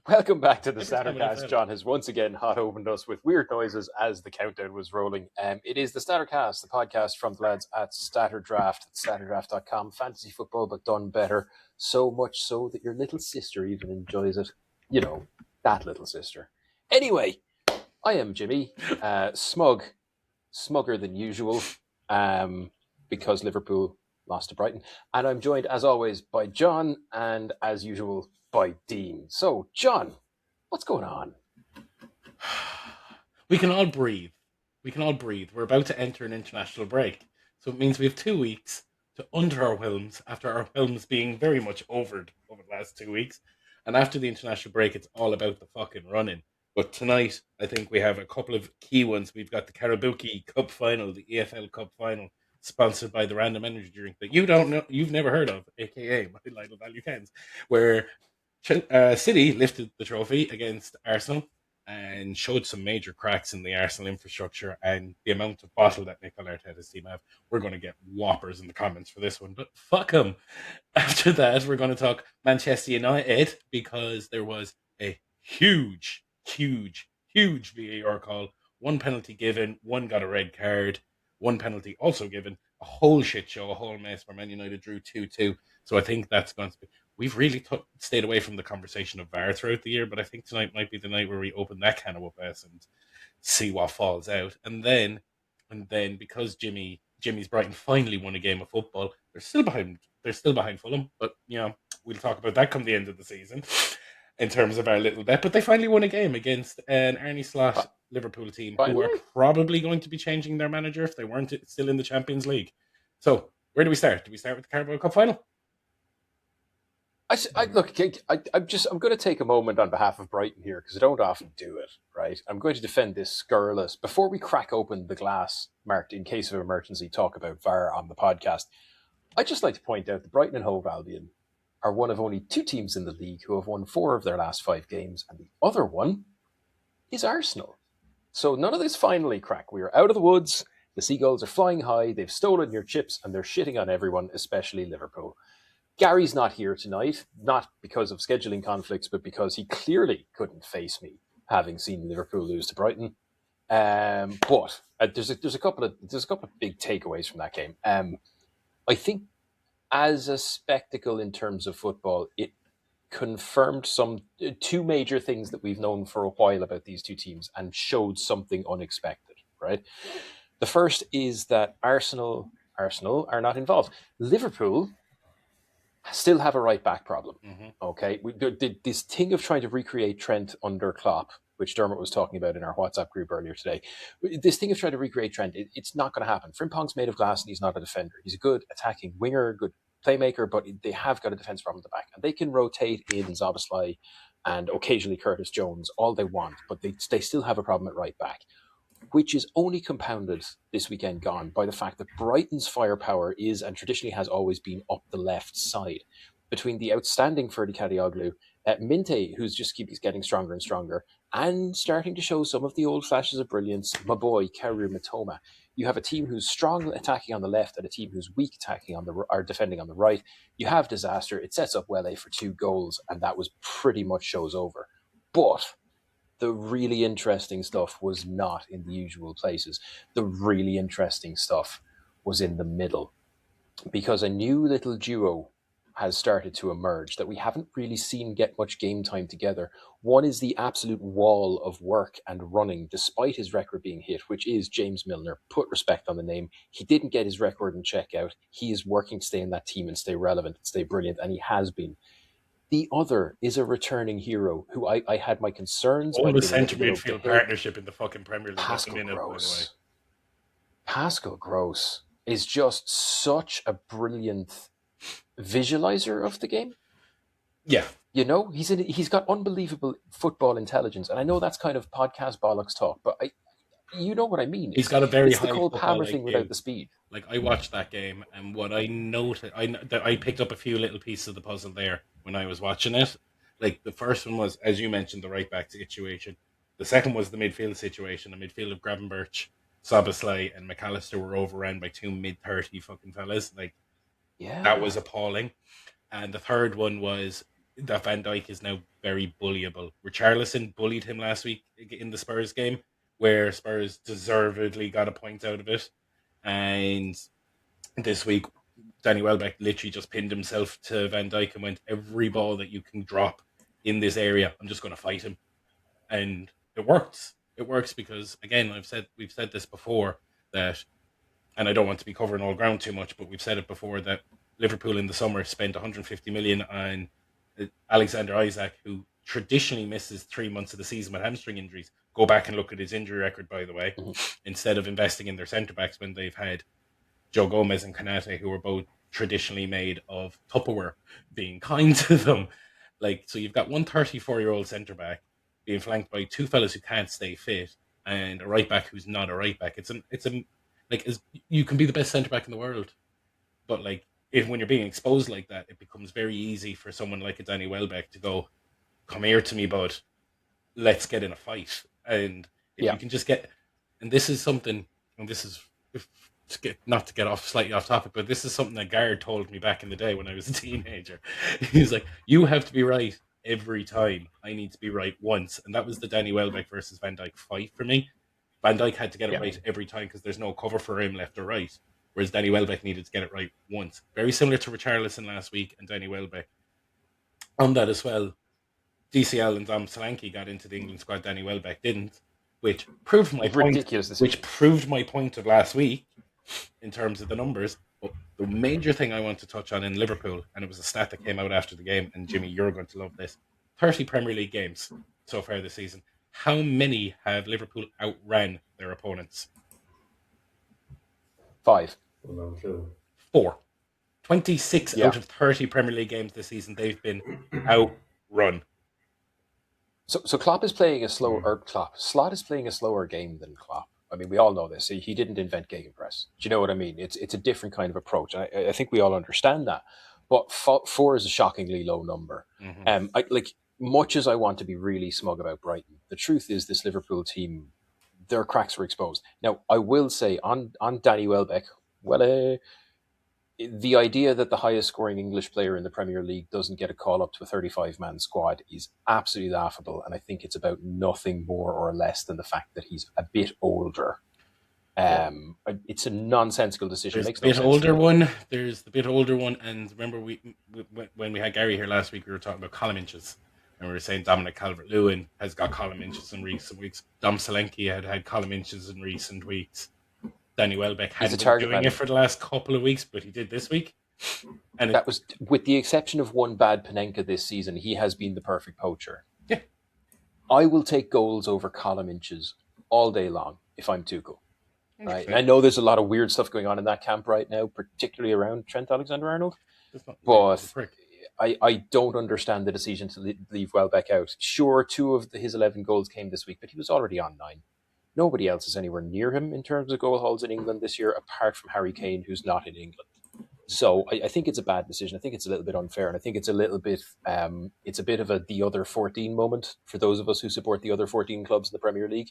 Welcome back to the Every time I StatrCast. fail. John has once again hot opened us with weird noises as the countdown was rolling. It is the StatrCast, the podcast from the lads at StatrDraft, StatrDraft.com. Fantasy football, but done better. So much so that your little sister even enjoys it. You know, that little sister. Anyway, I am Jimmy, smugger than usual, because Liverpool lost to Brighton. And I'm joined, as always, by John and, as usual, by Dean. So, John, what's going on? We can all breathe. We can all breathe. We're about to enter an international break. So it means we have 2 weeks to under our whelms after our whelms being very much over the last 2 weeks. And after the international break, it's all about the fucking running. But tonight, I think we have a couple of key ones. We've got the Carabao Cup final, the EFL Cup final, sponsored by the random energy drink that you don't know, you've never heard of, aka my Lidl Value Cans, where City lifted the trophy against Arsenal and showed some major cracks in the Arsenal infrastructure and the amount of bottle that Mikel Arteta's team have. We're going to get whoppers in the comments for this one, but fuck them. After that, we're going to talk Manchester United because there was a huge VAR call. One penalty given, one got a red card, one penalty also given. A whole shit show, a whole mess where Man United drew 2-2. So I think that's going to be. We've really stayed away from the conversation of VAR throughout the year, but I think tonight might be the night where we open that can of whoop-ass and see what falls out. And then because Jimmy's Brighton finally won a game of football, they're still behind. They're still behind Fulham, but we'll talk about that come the end of the season in terms of our little bet. But they finally won a game against an Arnie Slot Liverpool team who are Finally? probably going to be changing their manager if they weren't still in the Champions League. So where do we start? Do we start with the Carabao Cup final? Look, I'm going to take a moment on behalf of Brighton here because I don't often do it, right? I'm going to defend this scurrilous. Before we crack open the glass marked in case of emergency talk about VAR on the podcast, I'd just like to point out that Brighton and Hove Albion are one of only two teams in the league who have won 4 of their last 5 games, and the other one is Arsenal. So none of this finally crack. We are out of the woods. The seagulls are flying high. They've stolen your chips, and they're shitting on everyone, especially Liverpool. Gary's not here tonight, not because of scheduling conflicts, but because he clearly couldn't face me, having seen Liverpool lose to Brighton. But there's a couple of big takeaways from that game. I think as a spectacle in terms of football, it confirmed two major things that we've known for a while about these two teams and showed something unexpected. Right. The first is that Arsenal are not involved. Liverpool still have a right back problem. Mm-hmm. Okay, we did this thing of trying to recreate Trent under Klopp, which Dermot was talking about in our WhatsApp group earlier today. This thing of trying to recreate Trent, it's not going to happen. Frimpong's made of glass and he's not a defender. He's a good attacking winger, good playmaker, but they have got a defense problem at the back, and they can rotate in Zoboslai and occasionally Curtis Jones all they want, but they still have a problem at right back, which is only compounded this weekend gone by the fact that Brighton's firepower is and traditionally has always been up the left side. Between the outstanding Ferdi Kadioglu, Minte, who's just keeps getting stronger and stronger, and starting to show some of the old flashes of brilliance, my boy, Karu Matoma. You have a team who's strong attacking on the left and a team who's weak attacking or defending on the right. You have disaster. It sets up Wele for 2 goals, and that was pretty much show's over. But the really interesting stuff was not in the usual places. The really interesting stuff was in the middle, because a new little duo has started to emerge that we haven't really seen get much game time together. One is the absolute wall of work and running, despite his record being hit, which is James Milner. Put respect on the name. He didn't get his record in check out. He is working to stay in that team and stay relevant and stay brilliant, and he has been. The other is a returning hero who I had my concerns might have Oldest been a centre little bit over the midfield hill. partnership in the fucking Premier League at the Pascal minute, by the way. Gross. Pascal Gross is just such a brilliant visualizer of the game. Yeah. You know, he's got unbelievable football intelligence. And I know that's kind of podcast bollocks talk, but you know what I mean. He's got a very it's the high Cole Palmer football thing IQ. without the speed. Like, I watched that game, and what I noted, I picked up a few little pieces of the puzzle there when I was watching it. Like, the first one was, as you mentioned, the right back situation. The second was the midfield situation. The midfield of Gravenberch, Soboslai, and McAllister were overrun by 2 mid-30 fucking fellas. Like, Yeah. that was appalling. And the third one was that Van Dijk is now very bullyable. Richarlison bullied him last week in the Spurs game, where Spurs deservedly got a point out of it. And this week, Danny Welbeck literally just pinned himself to Van Dijk and went, every ball that you can drop in this area, I'm just going to fight him. And it works. It works because, again, we've said this before, that, and I don't want to be covering all ground too much, but we've said it before, that Liverpool in the summer spent 150 million on Alexander Isak, who traditionally misses 3 months of the season with hamstring injuries. Go back and look at his injury record, by the way. Instead of investing in their centre backs when they've had Joe Gomez and Kanate, who were both traditionally made of Tupperware, being kind to them. Like, so you've got one 34-year-old centre back being flanked by two fellas who can't stay fit, and a right back who's not a right back. You can be the best centre back in the world, but like, when you're being exposed like that, it becomes very easy for someone like a Danny Welbeck to go, "Come here to me, bud. Let's get in a fight." And if you can just get, and this is something, and this is not to get off slightly off topic, but this is something that Gard told me back in the day when I was a teenager. He's like, "You have to be right every time. I need to be right once," and that was the Danny Welbeck versus Van Dijk fight for me. Van Dijk had to get it right every time because there's no cover for him left or right, whereas Danny Welbeck needed to get it right once. Very similar to Richarlison last week and Danny Welbeck. On that as well, DCL and Dom Solanke got into the England squad. Danny Welbeck didn't, which proved my point. Ridiculous. Which proved my point of last week in terms of the numbers. But the major thing I want to touch on in Liverpool, and it was a stat that came out after the game, and Jimmy, you're going to love this: 30 Premier League games so far this season. How many have Liverpool outran their opponents? 5. No clue. 4. 26 out of 30 Premier League games this season, they've been outrun. So Klopp is playing a slower, Slot is playing a slower game than Klopp. I mean, we all know this. He didn't invent gegenpress. Do you know what I mean? It's a different kind of approach. I think we all understand that. But 4 is a shockingly low number. Much as I want to be really smug about Brighton, the truth is this Liverpool team, their cracks were exposed. Now, I will say on Danny Welbeck, the idea that the highest scoring English player in the Premier League doesn't get a call up to a 35-man squad is absolutely laughable. And I think it's about nothing more or less than the fact that he's a bit older. It's a nonsensical decision. There's the bit older one. And remember, when we had Gary here last week, we were talking about column inches. And we were saying Dominic Calvert-Lewin has got column inches in recent weeks. Dom Solanke had column inches in recent weeks. Danny Welbeck hadn't been doing it for the last couple of weeks, but he did this week. And that was, with the exception of one bad Panenka this season, he has been the perfect poacher. Yeah. I will take goals over column inches all day long if I'm Tuchel. Right? I know there's a lot of weird stuff going on in that camp right now, particularly around Trent Alexander-Arnold. But I don't understand the decision to leave Welbeck out. Sure, 2 of his 11 goals came this week, but he was already on 9. Nobody else is anywhere near him in terms of goal hauls in England this year, apart from Harry Kane, who's not in England. So I think it's a bad decision. I think it's a little bit unfair, and I think it's a little bit, it's a bit of the other 14 moment for those of us who support the other 14 clubs in the Premier League.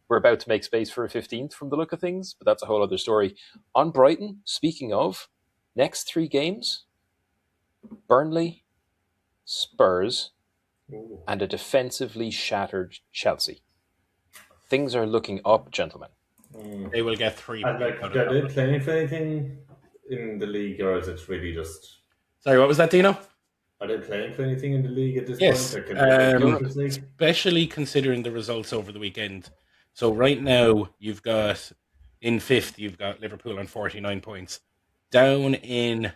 We're about to make space for a 15th from the look of things, but that's a whole other story. On Brighton, speaking of, next 3 games, Burnley, Spurs, and a defensively shattered Chelsea. Things are looking up, gentlemen. They will get 3. And are they playing for anything in the league, or is it really just... Sorry, what was that, Dino? Are they playing for anything in the league at this point? Yes, especially considering the results over the weekend. So right now, you've got, in 5th, you've got Liverpool on 49 points. Down in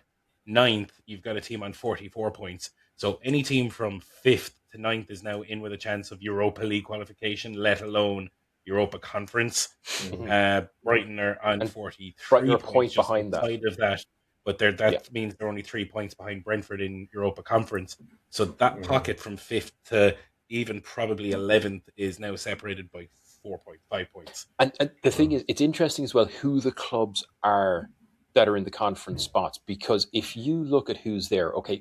9th, you've got a team on 44 points. So any team from 5th to 9th is now in with a chance of Europa League qualification, let alone Europa Conference. Brighton are on 43 Brighton are points, a point behind that. Of that. But means they're only 3 points behind Brentford in Europa Conference. So that pocket from 5th to even probably 11th is now separated by 4.5 points. And the thing is, it's interesting as well who the clubs are that are in the conference spots, because if you look at who's there, okay,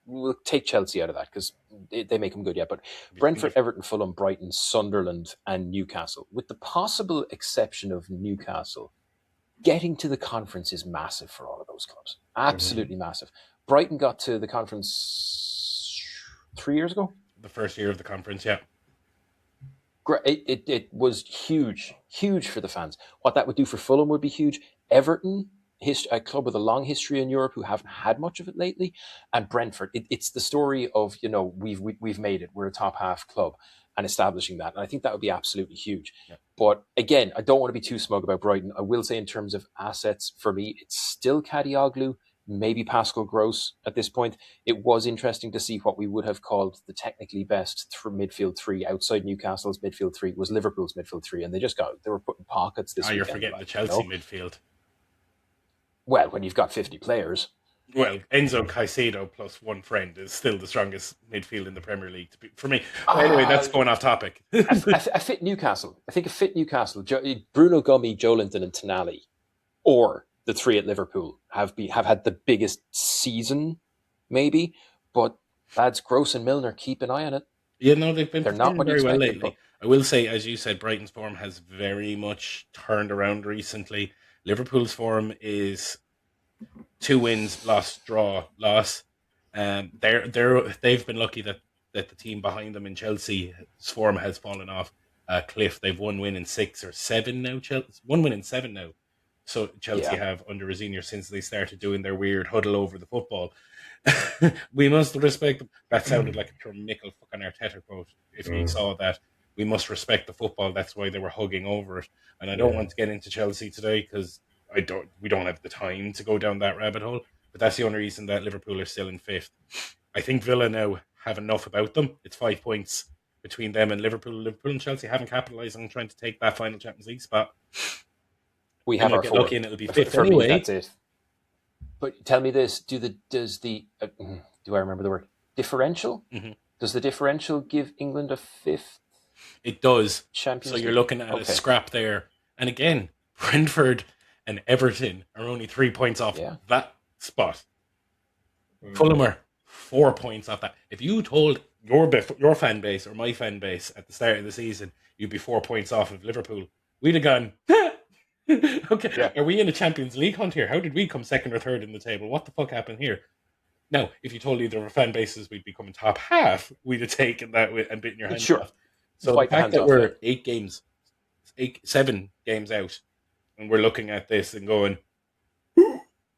we'll take Chelsea out of that because they make them good, but Brentford, Everton, Fulham, Brighton, Sunderland, and Newcastle, with the possible exception of Newcastle, getting to the conference is massive for all of those clubs. Absolutely massive. Brighton got to the conference 3 years ago. The first year of the conference, yeah. It was huge for the fans. What that would do for Fulham would be huge. Everton, a club with a long history in Europe who haven't had much of it lately, and Brentford. It's the story of, we've made it. We're a top half club and establishing that. And I think that would be absolutely huge. Yeah. But again, I don't want to be too smug about Brighton. I will say in terms of assets, for me, it's still Kadioglu, maybe Pascal Gross at this point. It was interesting to see what we would have called the technically best midfield three outside Newcastle's midfield three was Liverpool's midfield three, and they were putting pockets this weekend. You're forgetting the Chelsea midfield. Well, when you've got 50 players. Well, Enzo Caicedo plus one friend is still the strongest midfield in the Premier League for me. Anyway, that's going off topic. I fit Newcastle. I think a fit Newcastle. Bruno Gummy, Joelinton, and Tonali, or the three at Liverpool have had the biggest season, maybe. But lads, Gross and Milner, keep an eye on it. Yeah, no, they're not very well lately. I will say, as you said, Brighton's form has very much turned around recently. Liverpool's form is 2 wins, loss, draw, loss. They've been lucky that the team behind them in Chelsea's form has fallen off a cliff. They've 1 win in 6 or 7 now. 1 win in 7 now. So Chelsea have under Rosenior since they started doing their weird huddle over the football. We must respect them. That sounded like a Mikel fucking Arteta quote. If you saw that, we must respect the football. That's why they were hugging over it. And I don't want to get into Chelsea today because we don't have the time to go down that rabbit hole. But that's the only reason that Liverpool are still in 5th. I think Villa now have enough about them. It's 5 points between them and Liverpool. Liverpool and Chelsea haven't capitalised on trying to take that final Champions League spot. We have our 4th. Lucky and it'll be 5th anyway. Me, that's it. But tell me this: do I remember the word differential? Mm-hmm. Does the differential give England a 5th? It does. Champions so you're looking at a scrap there, and again, Brentford and Everton are only 3 points off that spot. Fulham are 4 points off that. If you told your fan base or my fan base at the start of the season you'd be 4 points off of Liverpool, we'd have gone. Okay, Are we in a Champions League hunt here? How did we come 2nd or 3rd in the table? What the fuck happened here? Now, if you told either of our fan bases we'd be coming top half, we'd have taken that and bitten your hand off. So the fact that we're 7 games out, and we're looking at this and going,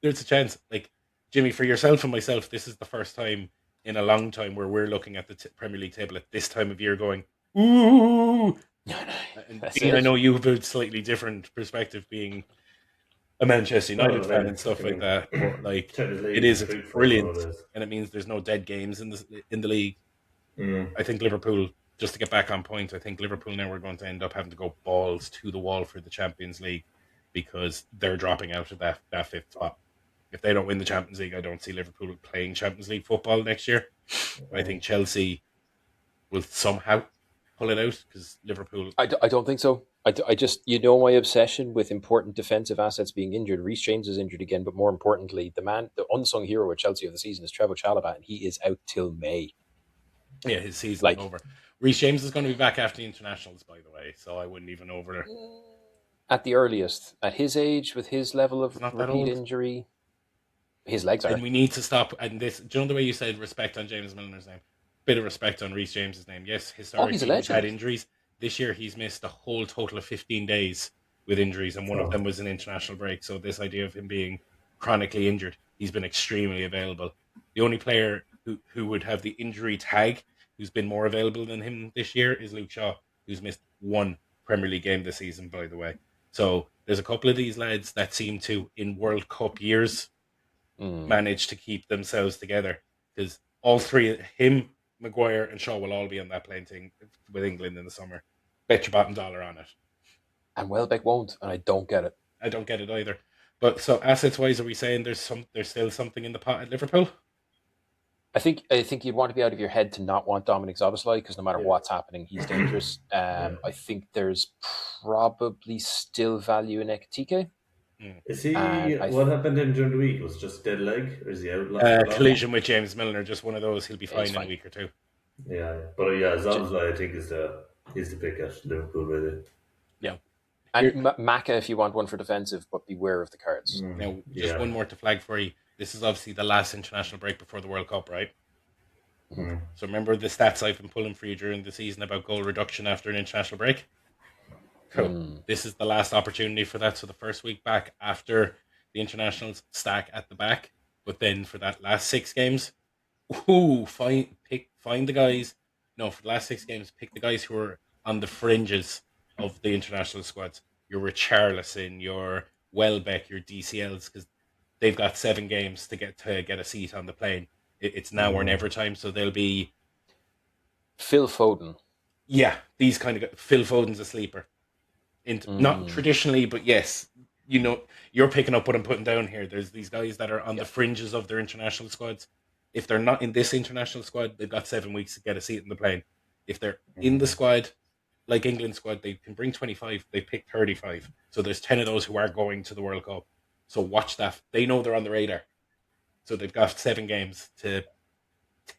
there's a chance. Like, Jimmy, for yourself and myself, this is the first time in a long time where we're looking at the Premier League table at this time of year going, ooh. And I know you have a slightly different perspective being a Manchester United fan and stuff like that, but like it is brilliant, and it means there's no dead games in the league. I think Liverpool, just to get back on point, I think Liverpool now are going to end up having to go balls to the wall for the Champions League because they're dropping out of that 5th spot. If they don't win the Champions League, I don't see Liverpool playing Champions League football next year. I think Chelsea will somehow pull it out because Liverpool. I don't think so. I just, my obsession with important defensive assets being injured. Reece James is injured again, but more importantly, the unsung hero at Chelsea of the season is Trevoh Chalobah, and he is out till May. Yeah, his season's over. Reece James is going to be back after the internationals, by the way, so I wouldn't even over at the earliest. At his age, with his level of repeat injury, his legs are. And we need to stop. And this, do you know the way you said respect on James Milner's name? Bit of respect on Reece James's name. Yes, historically he's had injuries. This year he's missed a whole total of 15 days with injuries, and one of them was an international break. So this idea of him being chronically injured, he's been extremely available. The only player who would have the injury tag who's been more available than him this year is Luke Shaw, who's missed 1 Premier League game this season, by the way. So there's a couple of these lads that seem to, in World Cup years, manage to keep themselves together, because all three, him, Maguire and Shaw, will all be on that plane thing with England in the summer. Bet your bottom dollar on it. And Welbeck won't, and I don't get it. I don't get it either. But so assets wise, are we saying there's still something in the pot at Liverpool? I think you'd want to be out of your head to not want Dominic Szoboszlai, because no matter what's happening, he's dangerous. I think there's probably still value in Ekitike. Is he? What happened to him during the week? Was it just dead leg, or is he out? Collision with James Milner, just one of those. He'll be fine in a week or two. Yeah, but Szoboszlai, I think is the pick at Liverpool, really. Yeah, and Maka if you want one for defensive, but beware of the cards. Now, just one more to flag for you. This is obviously the last international break before the World Cup, right? So remember the stats I've been pulling for you during the season about goal reduction after an international break? Cool. This is the last opportunity for that. So the first week back after the internationals stack at the back, but then for that last 6 games, find the guys. No, for the last 6 games, pick the guys who are on the fringes of the international squads. Your Richarlison, your Welbeck, your DCLs, because they've got 7 games to get a seat on the plane. It's now or never time, so they'll be Phil Foden. Yeah, these kind of Phil Foden's a sleeper. Not traditionally, but yes, you're picking up what I'm putting down here. There's these guys that are on the fringes of their international squads. If they're not in this international squad, they've got 7 weeks to get a seat in the plane. If they're in the squad, like England squad, they can bring 25. They pick 35. So there's 10 of those who are going to the World Cup. So watch that. They know they're on the radar. So they've got 7 games to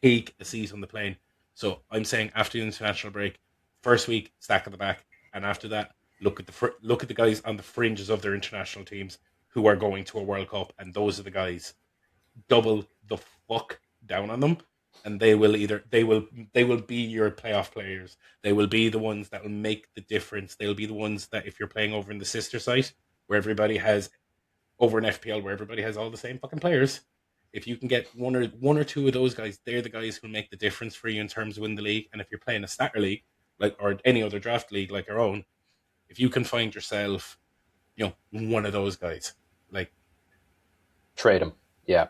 take a seat on the plane. So I'm saying after the international break, first week stack at the back, and after that, look at the guys on the fringes of their international teams who are going to a World Cup, and those are the guys. Double the fuck down on them, and they will be your playoff players. They will be the ones that will make the difference. They'll be the ones that if you're playing over in the sister site where everybody has over an FPL where everybody has all the same fucking players. If you can get one or two of those guys, they're the guys who make the difference for you in terms of win the league. And if you're playing a starter league, or any other draft league like our own, if you can find yourself, one of those guys, trade him. Yeah.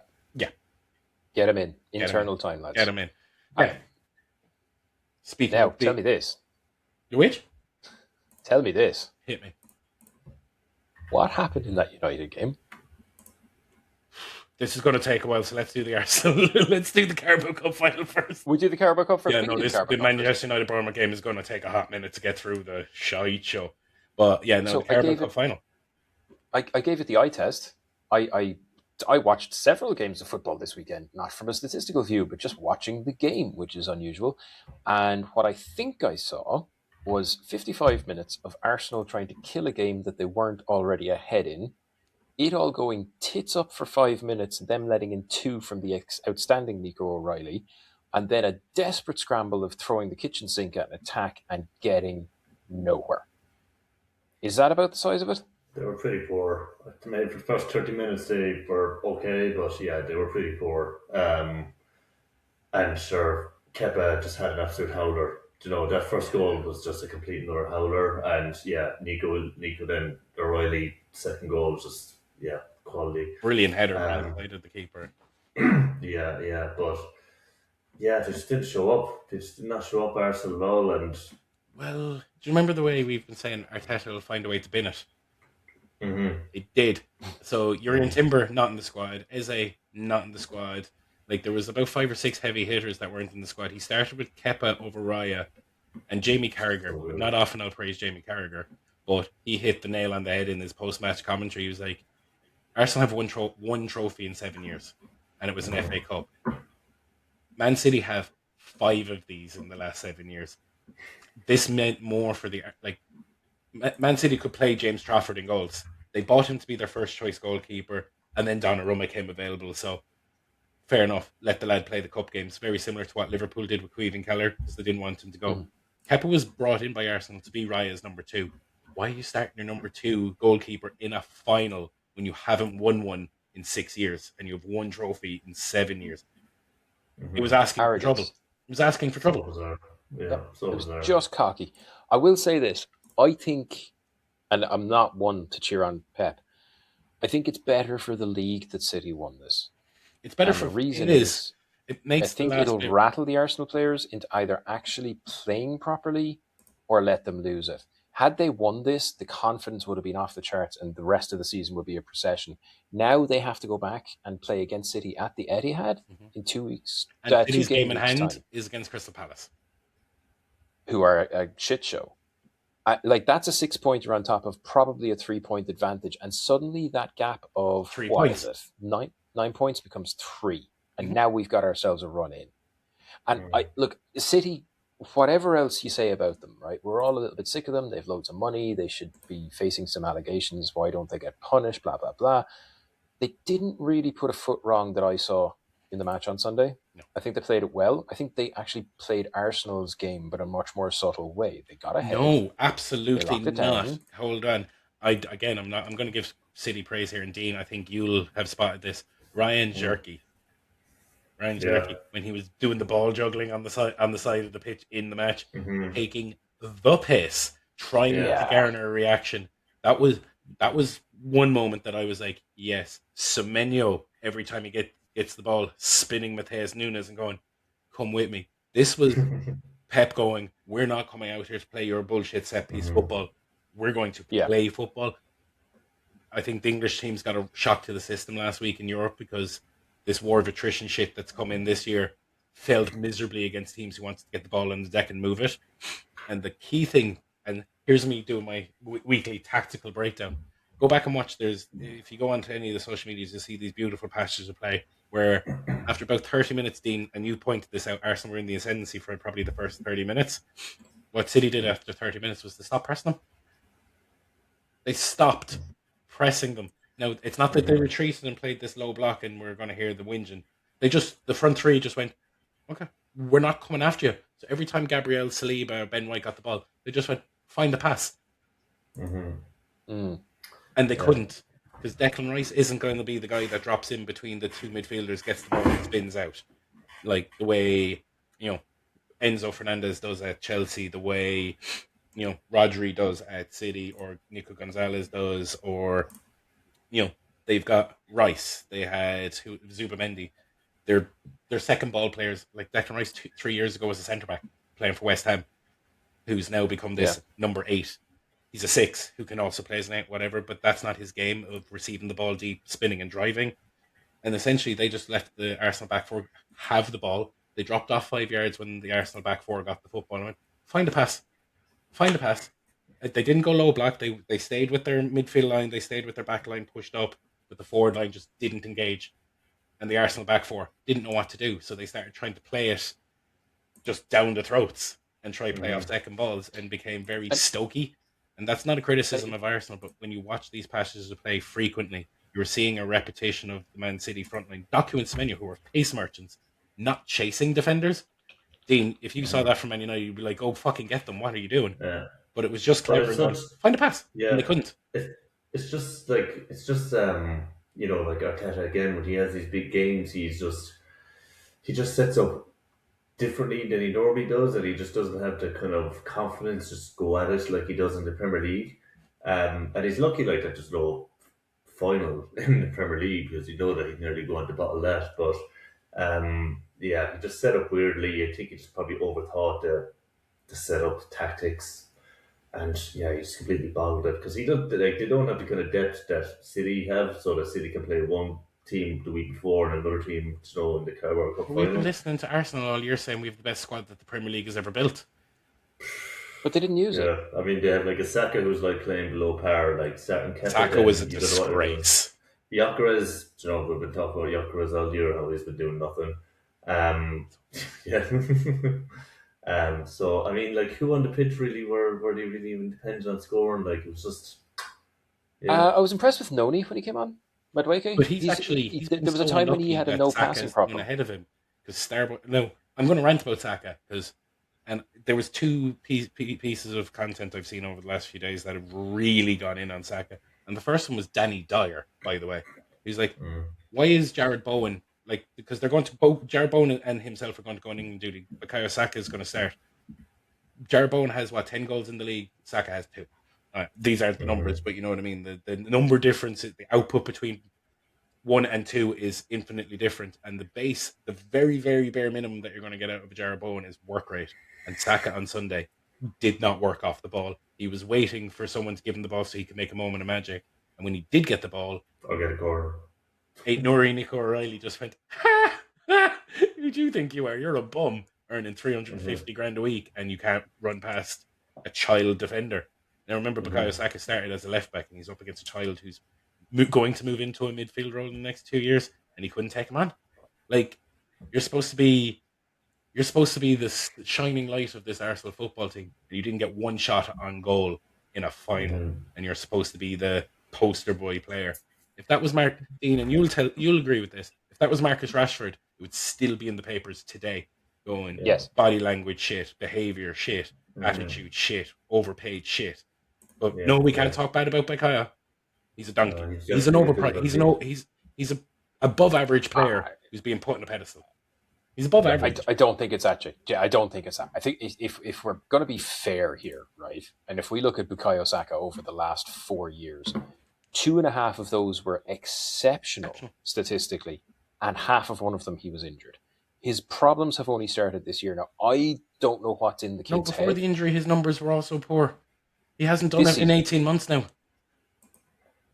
Get him in. Get Internal time, lads. Get him in. Yeah. Speaking now, tell me this. You which? Tell me this. Hit me. What happened in that United game? This is going to take a while, so let's do the Arsenal. Let's do the Carabao Cup final first. We do the Carabao Cup first. Yeah, no, the Manchester United Bournemouth game is going to take a hot minute to get through the shite show. But yeah, no, the Carabao Cup final. I gave it the eye test. I watched several games of football this weekend, not from a statistical view, but just watching the game, which is unusual. And what I think I saw was 55 minutes of Arsenal trying to kill a game that they weren't already ahead in. It all going tits up for 5 minutes, them letting in 2 from the outstanding Nico O'Reilly, and then a desperate scramble of throwing the kitchen sink at an attack and getting nowhere. Is that about the size of it? They were pretty poor. Maybe for the first 30 minutes they were okay, but yeah, they were pretty poor. And sure, Kepa just had an absolute howler. That first goal was just a complete and utter howler. And yeah, Nico then O'Reilly second goal was just quality. Brilliant header outside of the keeper. Yeah, but yeah, they just didn't show up. They just did not show up Arsenal at all. And well, do you remember the way we've been saying Arteta will find a way to bin it? Mm-hmm. It did. So Jurrien Timber not in the squad, Eze not in the squad. There was about 5 or 6 heavy hitters that weren't in the squad. He started with Kepa over Raya and Jamie Carragher. Not often I'll praise Jamie Carragher, but he hit the nail on the head in his post-match commentary. He was like, Arsenal have one trophy in 7 years, and it was an FA Cup. Man City have 5 of these in the last 7 years. This meant more for Man City could play James Trafford in goals. They bought him to be their first choice goalkeeper, and then Donnarumma came available. So, fair enough. Let the lad play the cup games. Very similar to what Liverpool did with Queeve and Keller, because they didn't want him to go. Kepa was brought in by Arsenal to be Raya's number 2. Why are you starting your number 2 goalkeeper in a final when you haven't won one in 6 years and you have 1 trophy in 7 years? It was asking for trouble. It was asking for trouble. So it was just cocky. I will say this. I think, and I'm not one to cheer on Pep, I think it's better for the league that City won this. It's better for the reason it is. It makes I think it'll rattle the Arsenal players into either actually playing properly or let them lose it. Had they won this, the confidence would have been off the charts and the rest of the season would be a procession. Now they have to go back and play against City at the Etihad in 2 weeks. And City's game in hand is against Crystal Palace, who are a shit show. That's a 6-pointer on top of probably a 3-point advantage, and suddenly that gap of 3 points, 9 points becomes 3, and now we've got ourselves a run in. And City, whatever else you say about them, right? We're all a little bit sick of them. They've loads of money. They should be facing some allegations. Why don't they get punished? Blah blah blah. They didn't really put a foot wrong that I saw in the match on Sunday. I think they played it well. I think they actually played Arsenal's game, but in a much more subtle way. They got ahead, No, they absolutely locked it not. down. Hold on. I'm not. I'm going to give City praise here, and Dean, I think you'll have spotted this. Ryan Mm. Jerky, Ryan Yeah. Jerky, when he was doing the ball juggling on the side of the pitch in the match, Mm-hmm. taking the piss, trying Yeah. to Yeah. garner a reaction. That was one moment that I was like, yes, Semenyo. Every time he gets the ball, spinning Mateus Nunes and going, "Come with me." This was Pep going, "We're not coming out here to play your bullshit set piece Mm-hmm. football. We're going to Yeah. play football." I think the English teams got a shock to the system last week in Europe because this war of attrition shit that's come in this year failed miserably against teams who wanted to get the ball on the deck and move it. And the key thing, and here's me doing my weekly tactical breakdown. Go back and watch. If you go onto any of the social medias, you'll see these beautiful passages of play where after about 30 minutes, Dean, and you pointed this out, Arsenal were in the ascendancy for probably the first 30 minutes. What City did after 30 minutes was to stop pressing them. They stopped pressing them. Now, it's not that they Mm-hmm. retreated and played this low block and we're going to hear the whinging. The front three just went, okay, we're not coming after you. So every time Gabriel Saliba or Ben White got the ball, they just went, find the pass. Mm-hmm. Mm. And they Yeah. couldn't. Because Declan Rice isn't going to be the guy that drops in between the two midfielders, gets the ball and spins out. Like the way, Enzo Fernandez does at Chelsea, the way, Rodri does at City, or Nico Gonzalez does, or, they've got Rice. They had Zubamendi. They're second ball players. Like Declan Rice 3 years ago was a centre back playing for West Ham, who's now become Yeah. this number 8. He's a 6 who can also play as an 8, whatever, but that's not his game of receiving the ball deep, spinning and driving. And essentially, they just left the Arsenal back four have the ball. They dropped off 5 yards when the Arsenal back four got the football and went, find a pass. Find a pass. They didn't go low block. They stayed with their midfield line. They stayed with their back line pushed up, but the forward line just didn't engage. And the Arsenal back four didn't know what to do. So they started trying to play it just down the throats and try play off Mm-hmm. second balls and became very And, stoky. And that's not a criticism and of Arsenal, but when you watch these passages of play frequently, you're seeing a repetition of the Man City frontline. Doku and Semenyo, who are pace merchants, not chasing defenders. Dean, if you saw Mm-hmm. that from Man United, you'd be like, "Oh, fucking get them! What are you doing?" Yeah. But it was just But clever it's and not. going, find a pass, and Yeah. they couldn't. It's just like Arteta again when he has these big games, he just sets up differently than he normally does, and he just doesn't have the kind of confidence just go at it like he does in the Premier League. And he's lucky like that. There's no final in the Premier League because you know that he can nearly go on to bottle that. But yeah, he just set up weirdly. I think he just probably overthought the setup tactics. And yeah, he's completely boggled it because he don't like they don't have the kind of depth that City have, so that City can play one team the week before and another team, in the Carabao Cup But we've been final. listening to Arsenal all year saying we have the best squad that the Premier League has ever built. but they didn't use it. Yeah, I mean they have like a Saka who's like playing below par, like starting Saka captain. was a You don't know what you're doing. disgrace. Gyökeres, we've been talking about Gyökeres all year, how he's been doing nothing. Yeah. So I mean, like, who on the pitch really were they really even dependent on scoring? Like, it was just, yeah. I was impressed with Noni when he came on. Madueke. But he's been There was a so time when he unlucky had a that no passing Saka's gone problem. ahead of him because Starboy. No, I'm going to rant about Saka and there was two pieces of content I've seen over the last few days that have really gone in on Saka, and the first one was Danny Dyer, by the way. He's like, Mm. why is Jared Bowen like? Because they're going to both Jared Bowen and himself are going to go on England duty. Bukayo Saka is going to start. Jared Bowen has 10 goals in the league. Saka has 2. These aren't the numbers, but you know what I mean. The number difference, the output between 1 and 2 is infinitely different, and the very very bare minimum that you're going to get out of Jared Bowen is work rate. And Saka on Sunday did not work off the ball. He was waiting for someone to give him the ball so he could make a moment of magic. And when he did get the ball, I'll get a corner. Nico O'Reilly just went, "Ha! Ha! Who do you think you are? You're a bum earning 350 grand a week and you can't run past a child defender." Now remember, Bukayo Saka started as a left back and he's up against a child who's going to move into a midfield role in the next 2 years, and he couldn't take him on. Like, you're supposed to be this shining light of this Arsenal football team, and you didn't get one shot on goal in a final, and you're supposed to be the poster boy player. If that was Dean, and you'll agree with this, if that was Marcus Rashford, it would still be in the papers today going, Yes. body language shit, behaviour shit, attitude shit, overpaid shit. But no, we can't talk bad about Bakaya. He's a donkey. He's an overpriced. He's a above average player who's being put on a pedestal. He's above average. I don't think it's that. I don't think it's that. I think if we're going to be fair here, right, and if we look at Bukayo Saka over the last 4 years, 2.5 of those were exceptional statistically, and half of one of them he was injured. His problems have only started this year. Now, I don't know what's in the kid's head. Before the injury, his numbers were also poor. He hasn't done it in 18 months now.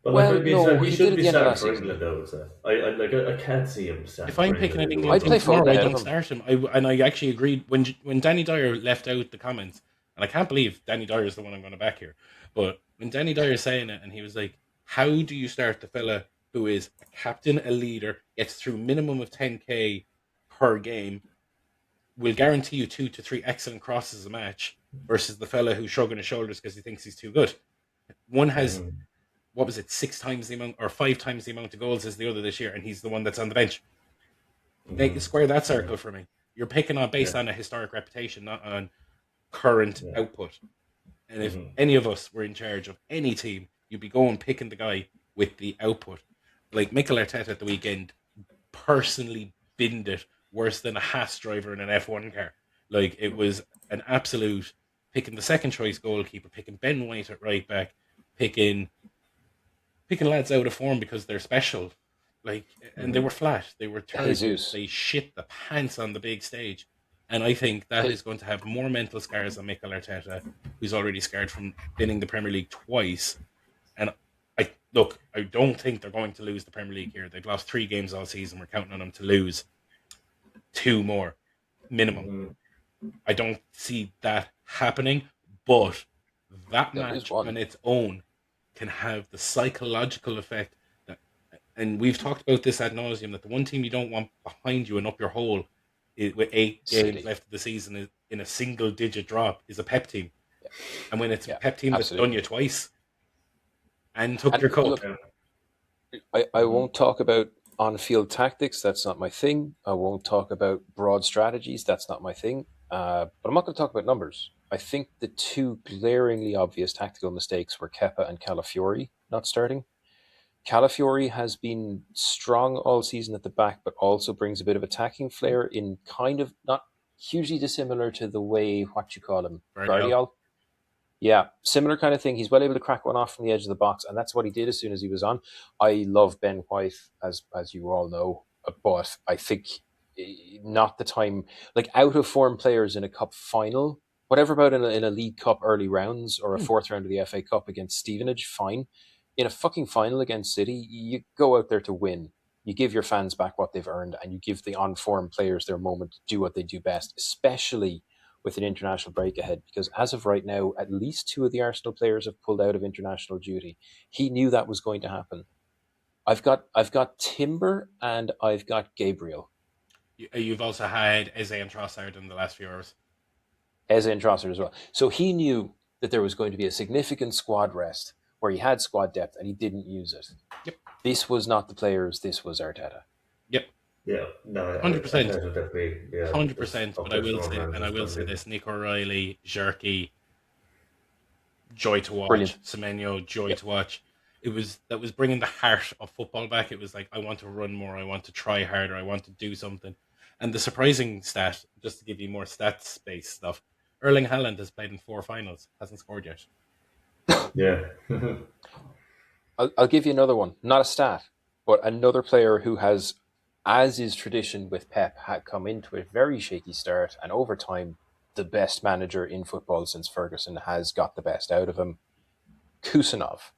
But he should be starting for England, I would say. I can't see him starting. If I'm picking an England team tomorrow, I don't start him. I actually agreed when Danny Dyer left out the comments, and I can't believe Danny Dyer is the one I'm going to back here. But when Danny Dyer is saying it, and he was like, "How do you start the fella who is a captain, a leader, gets through minimum of 10k per game, will guarantee you 2 to 3 excellent crosses a match, versus the fella who's shrugging his shoulders because he thinks he's too good? One has." What was it, 6 times the amount or 5 times the amount of goals as the other this year, and he's the one that's on the bench. They square that circle for me. You're picking on based on a historic reputation, not on current output. And if any of us were in charge of any team, you'd be going picking the guy with the output. Like Mikel Arteta at the weekend personally binned it worse than a Haas driver in an F1 car. Like, it was an absolute picking the second choice goalkeeper, picking Ben White at right back, picking lads out of form because they're special, and they were flat. They were terrible. They shit the pants on the big stage, and I think that is going to have more mental scars on Mikel Arteta, who's already scarred from winning the Premier League twice. And I don't think they're going to lose the Premier League here. They've lost 3 games all season. We're counting on them to lose 2 more minimum. I don't see that happening, but that match on its own can have the psychological effect that, and we've talked about this ad nauseum, that the one team you don't want behind you and up your hole with 8 games left of the season is in a single digit drop is a Pep team. And when it's a Pep team that's done you twice and took your cup. Look, I won't talk about on-field tactics. That's not my thing. I won't talk about broad strategies. That's not my thing. But I'm not going to talk about numbers. I think the 2 glaringly obvious tactical mistakes were Kepa and Calafiori not starting. Calafiori has been strong all season at the back, but also brings a bit of attacking flair in kind of not hugely dissimilar to the way, what you call him, Guardiola. Yeah, similar kind of thing. He's well able to crack one off from the edge of the box, and that's what he did as soon as he was on. I love Ben White, as you all know, but I think not the time. Like, out of form players in a cup final, whatever about in a League Cup early rounds or a 4th round of the FA Cup against Stevenage, fine. In a fucking final against City, you go out there to win. You give your fans back what they've earned, and you give the on-form players their moment to do what they do best, especially with an international break ahead. Because as of right now, at least 2 of the Arsenal players have pulled out of international duty. He knew that was going to happen. I've got Timber and I've got Gabriel. You've also had Eze and Trossard in the last few hours. Eze and Trossard as well. So he knew that there was going to be a significant squad rest where he had squad depth and he didn't use it. Yep. This was not the players, this was Arteta. Yep. Yeah, no, 100%. 100%. But I will say this: Nick O'Reilly, Xerxes, joy to watch. Brilliant. Semenyo, joy to watch. That was bringing the heart of football back. It was like, I want to run more, I want to try harder, I want to do something. And the surprising stat, just to give you more stats-based stuff, Erling Haaland has played in 4 finals, hasn't scored yet. Yeah. I'll give you another one. Not a stat, but another player who has, as is tradition with Pep, had come into a very shaky start, and over time, the best manager in football since Ferguson has got the best out of him. Kusanov.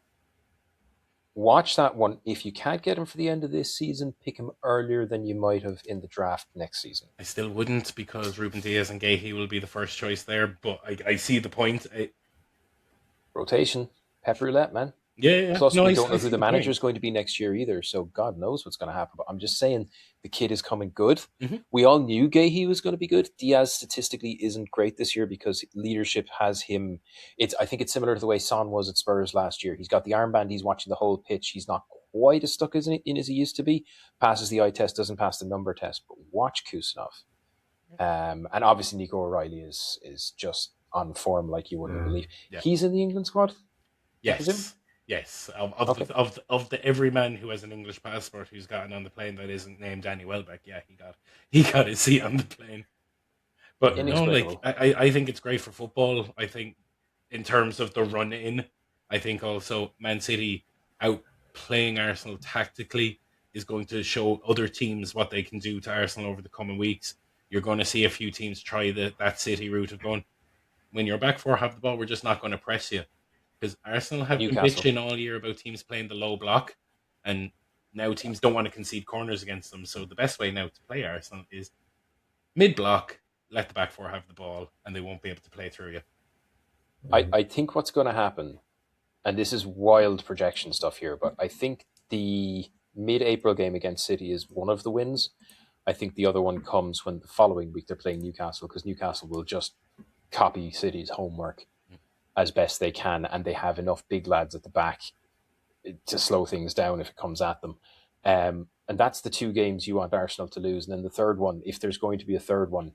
Watch that one. If you can't get him for the end of this season, pick him earlier than you might have in the draft next season. I still wouldn't, because Ruben Diaz and Gahey will be the first choice there, but I see the point. Rotation. Pep roulette, man. Yeah. Plus, we don't know who the manager is going to be next year either, so God knows what's going to happen. But I'm just saying, the kid is coming good. Mm-hmm. We all knew Gahey was going to be good. Diaz statistically isn't great this year because leadership has him. I think it's similar to the way Son was at Spurs last year. He's got the armband. He's watching the whole pitch. He's not quite as stuck in as he used to be. Passes the eye test, doesn't pass the number test. But watch Kusanov. And obviously Nico O'Reilly is just on form like you wouldn't believe. Yeah. He's in the England squad, I presume? Yes. Okay. Of the every man who has an English passport who's gotten on the plane that isn't named Danny Welbeck, yeah, he got his seat on the plane. But no, like Inexplicable. I think it's great for football. I think in terms of the run in, I think also Man City outplaying Arsenal tactically is going to show other teams what they can do to Arsenal over the coming weeks. You're going to see a few teams try that City route of going, when you're back four, have the ball, we're just not going to press you. Because Arsenal have been Newcastle. bitching all year about teams playing the low block, and now teams don't want to concede corners against them. So the best way now to play Arsenal is mid block, let the back four have the ball, and they won't be able to play through you. I think what's going to happen, and this is wild projection stuff here, but I think the mid-April game against City is one of the wins. I think the other one comes when the following week they're playing Newcastle, because Newcastle will just copy City's homework as best they can, and they have enough big lads at the back to slow things down if it comes at them. And that's the two games you want Arsenal to lose. And then the third one, if there's going to be a third one,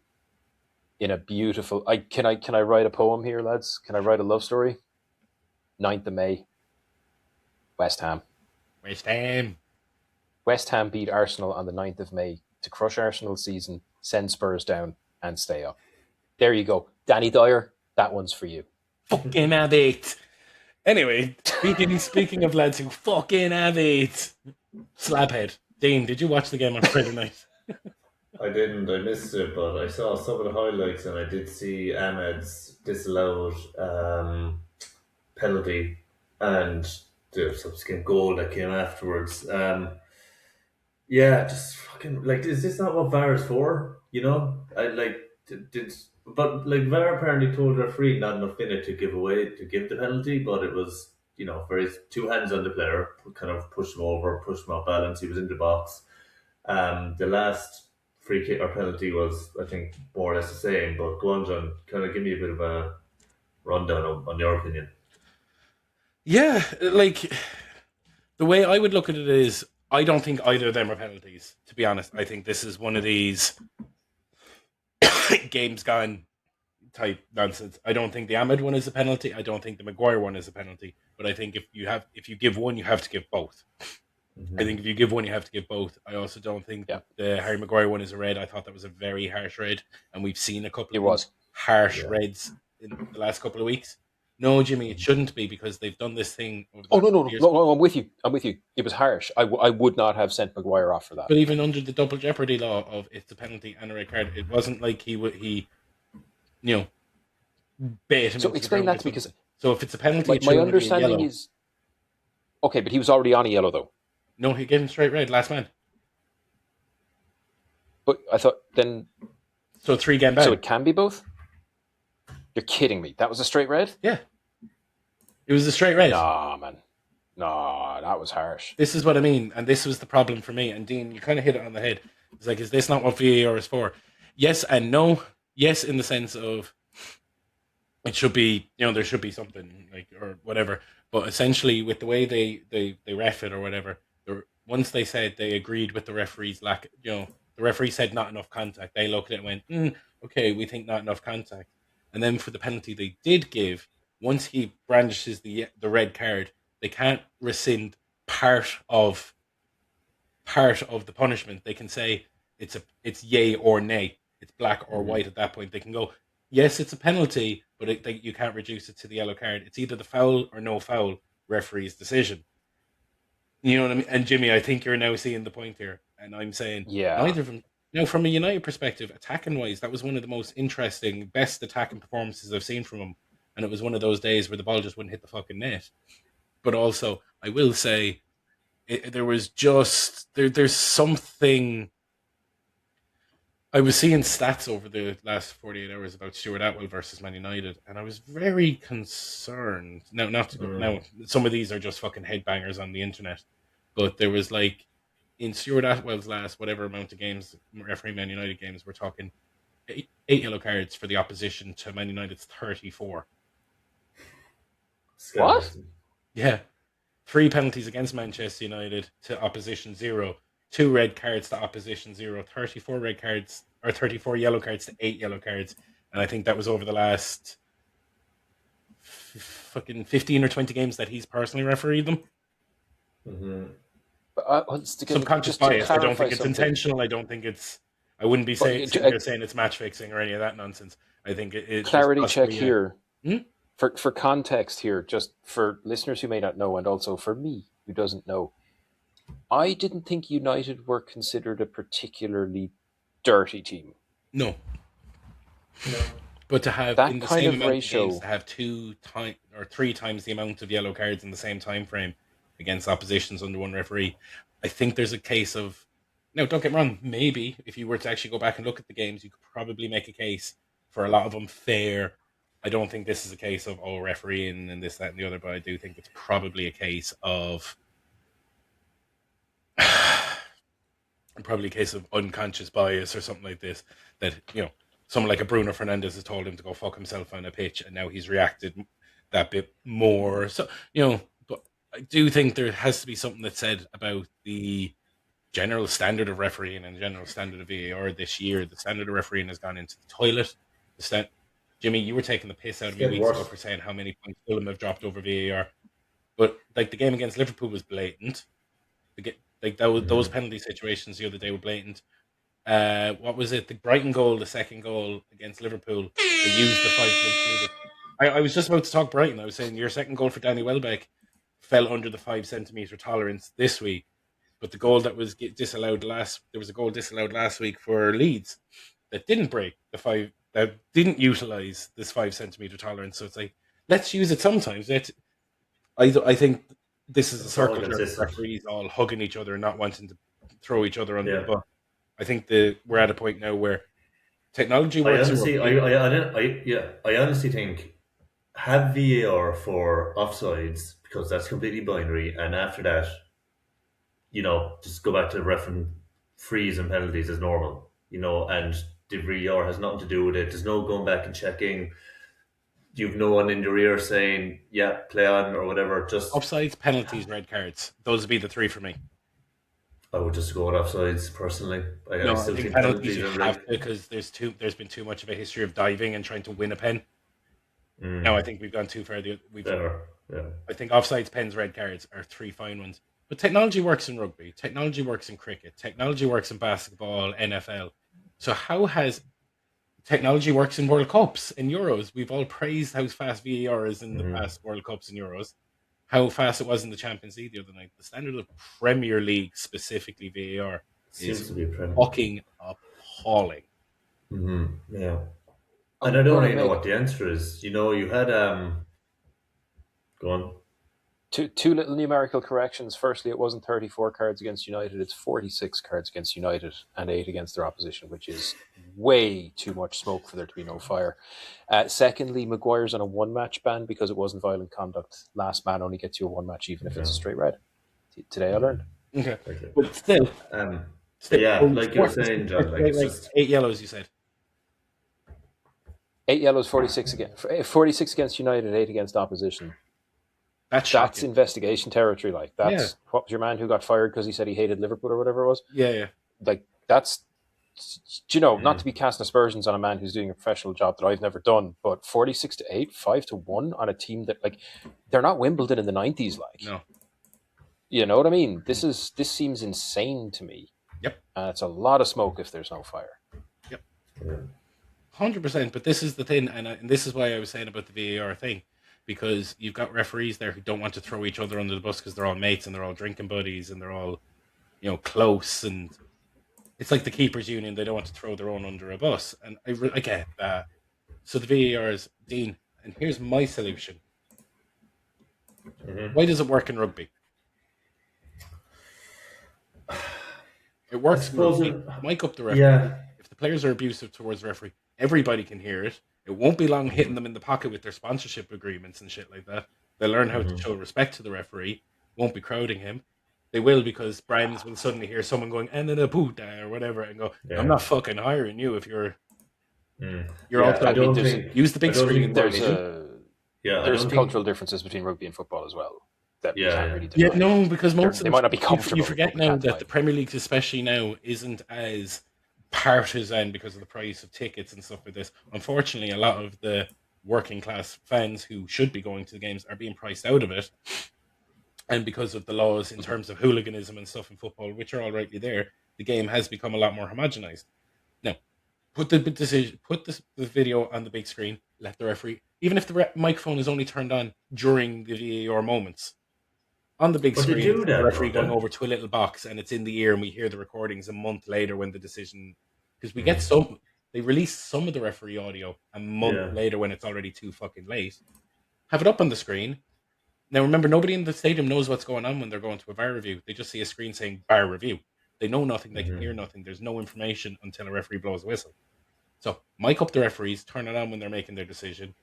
in a beautiful... Can I write a poem here, lads? Can I write a love story? 9th of May, West Ham. West Ham beat Arsenal on the 9th of May to crush Arsenal's season, send Spurs down, and stay up. There you go. Danny Dyer, that one's for you. Fucking have it. Anyway, speaking of lads who fucking have it. Slabhead. Dean, did you watch the game on Friday night? I didn't. I missed it, but I saw some of the highlights, and I did see Ahmed's disallowed penalty and the subsequent goal that came afterwards. Yeah, just fucking like, is this not what VAR is for? You know, I like but like VAR apparently told the referee not enough in it to give the penalty, but it was, for his two hands on the player, kind of pushed him over, pushed him off balance. He was in the box. The last free kick or penalty was, I think, more or less the same. But go on, John, kind of give me a bit of a rundown on your opinion. Yeah, like the way I would look at it is, I don't think either of them are penalties, to be honest. I think this is one of these games gone type nonsense. I don't think the Ahmed one is a penalty. I don't think the Maguire one is a penalty. But I think if you give one, you have to give both. I think if you give one, you have to give both. I also don't think the Harry Maguire one is a red. I thought that was a very harsh red, and we've seen a couple of harsh reds in the last couple of weeks. No, Jimmy, it shouldn't be, because they've done this thing. No, I'm with you. It was harsh. I would not have sent Maguire off for that. But even under the double jeopardy law of it's a penalty and a red card, it wasn't like he bait him. So explain that to me, because so if it's a penalty, my understanding is okay, but he was already on a yellow though. No, he gave him straight red, last man. But I thought then... So 3 game ban. So it can be both? You're kidding me. That was a straight red? Yeah. It was a straight red. Nah, man. Nah, that was harsh. This is what I mean, and this was the problem for me. And Dean, you kind of hit it on the head. It's like, is this not what VAR is for? Yes and no. Yes, in the sense of it should be, there should be something, like, or whatever. But essentially, with the way they ref it or whatever, once they said they agreed with the referee's lack, the referee said not enough contact. They looked at it and went, okay, we think not enough contact. And then for the penalty they did give, once he brandishes the red card, they can't rescind part of the punishment. They can say it's yay or nay, it's black or white. At that point, they can go, yes, it's a penalty, but you can't reduce it to the yellow card. It's either the foul or no foul, referee's decision. You know what I mean? And Jimmy, I think you're now seeing the point here. And I'm saying, neither of them. Now, from a United perspective, attacking wise, that was one of the most interesting, best attacking performances I've seen from him. And it was one of those days where the ball just wouldn't hit the fucking net. But also, I will say, there was just, there's something. I was seeing stats over the last 48 hours about Stuart Atwell versus Man United, and I was very concerned. Now, some of these are just fucking headbangers on the internet, but there was like, in Stuart Atwell's last whatever amount of games, referee Man United games, we're talking 8 yellow cards for the opposition to Man United's 34. What? Yeah. 3 penalties against Manchester United to opposition 0, 2 red cards to opposition 0, 34 red cards or 34 yellow cards to 8 yellow cards, and I think that was over the last fucking 15 or 20 games that he's personally refereed them. Mm-hmm. But, subconscious bias. I don't think it's intentional. I don't think it's. I wouldn't be saying it's match fixing or any of that nonsense. I think it's clarity check here. For context here, just for listeners who may not know, and also for me who doesn't know, I didn't think United were considered a particularly dirty team. No. But to have that in the kind same of amount ratio, of games, to have 2 times or 3 times the amount of yellow cards in the same time frame against oppositions under one referee, I think there's a case of. Now, don't get me wrong. Maybe if you were to actually go back and look at the games, you could probably make a case for a lot of them fair. I don't think this is a case of refereeing and this, that, and the other, but I do think it's probably a case of unconscious bias or something like this. That someone like a Bruno Fernandes has told him to go fuck himself on a pitch, and now he's reacted that bit more. So but I do think there has to be something that's said about the general standard of refereeing and general standard of VAR this year. The standard of refereeing has gone into the toilet. Jimmy, you were taking the piss out of me weeks ago for saying how many points Fulham have dropped over VAR. But like the game against Liverpool was blatant. Those penalty situations the other day were blatant. What was it? The Brighton goal, the second goal against Liverpool, they used the 5 centimetres. I was just about to talk Brighton. I was saying your second goal for Danny Welbeck fell under the 5 centimetre tolerance this week. But the goal that was disallowed there was a goal disallowed last week for Leeds that didn't break the 5, that didn't utilise this 5 centimetre tolerance. So it's like, let's use it sometimes. I think this is a circle of referees all hugging each other and not wanting to throw each other under the bus. I think we're at a point now where technology works. I honestly think have VAR for offsides because that's completely binary, and after that, just go back to refereeing frees and penalties as normal, and the VAR has nothing to do with it. There's no going back and checking. You've no one in your ear saying, yeah, play on or whatever. Just offsides, penalties, red cards. Those would be the 3 for me. I would just go with offsides personally. I still think penalties you have to, because there's been too much of a history of diving and trying to win a pen. No, I think we've gone too far. I think offsides, pens, red cards are 3 fine ones. But technology works in rugby. Technology works in cricket. Technology works in basketball, NFL. So how has technology works in World Cups, in Euros? We've all praised how fast VAR is in the past World Cups and Euros. How fast it was in the Champions League the other night. The standard of Premier League, specifically VAR, is fucking appalling. Yeah. And I don't even know what the answer is. You had go on. Two little numerical corrections. Firstly, it wasn't 34 cards against United, it's 46 cards against United and 8 against their opposition, which is way too much smoke for there to be no fire. Secondly, Maguire's on a 1-match ban because it wasn't violent conduct. Last man only gets you a 1 match, even if it's a straight red. Today I learned. Okay. But still, like you were saying, John, like 8 yellows, you said. 8 yellows, 46 against United, 8 against opposition. That's investigation territory. What was your man who got fired because he said he hated Liverpool or whatever it was? Yeah. That's, not to be casting aspersions on a man who's doing a professional job that I've never done, but 46-8, 5-1 on a team that they're not Wimbledon in the 90s. No. You know what I mean? This seems insane to me. Yep. And it's a lot of smoke if there's no fire. Yep. 100%. But this is the thing, and this is why I was saying about the VAR thing. Because you've got referees there who don't want to throw each other under the bus because they're all mates and they're all drinking buddies and they're all, close. And it's like the keepers union. They don't want to throw their own under a bus. And I get that. So the VAR is, Dean, and here's my solution. Why does it work in rugby? It works in rugby. Mic up the referee. Yeah. If the players are abusive towards the referee, everybody can hear it. It won't be long hitting them in the pocket with their sponsorship agreements and shit like that. They'll learn how to show respect to the referee. Won't be crowding him. They will, because brands will suddenly hear someone going "and a puta" or whatever and go, "I'm not fucking hiring you if you're." You're also use the big screen. There's cultural differences between rugby and football as well. that we can't really Yeah, deny. no, because most They of might not them, be comfortable. you but forget we now can't that deny the it. Premier League, especially now, isn't as partisan because of the price of tickets and stuff like this. Unfortunately, a lot of the working class fans who should be going to the games are being priced out of it, and because of the laws in terms of hooliganism and stuff in football, which are all rightly there, the game has become a lot more homogenized. Now, put the decision, put the video on the big screen. Let the referee, even if the microphone is only turned on during the VAR moments, on the big But they screen, do the that, referee don't going they? over to a little box, and it's in the ear, and we hear the recordings a month later when the decision, because we get Mm. some, they release some of the referee audio a month Yeah. later when it's already too fucking late. Have it up on the screen. Now, remember, nobody in the stadium knows what's going on when they're going to a VAR review. They just see a screen saying VAR review. They know nothing. They can hear Mm-hmm. nothing. There's no information until a referee blows a whistle. So, mic up the referees, turn it on when they're making their decision.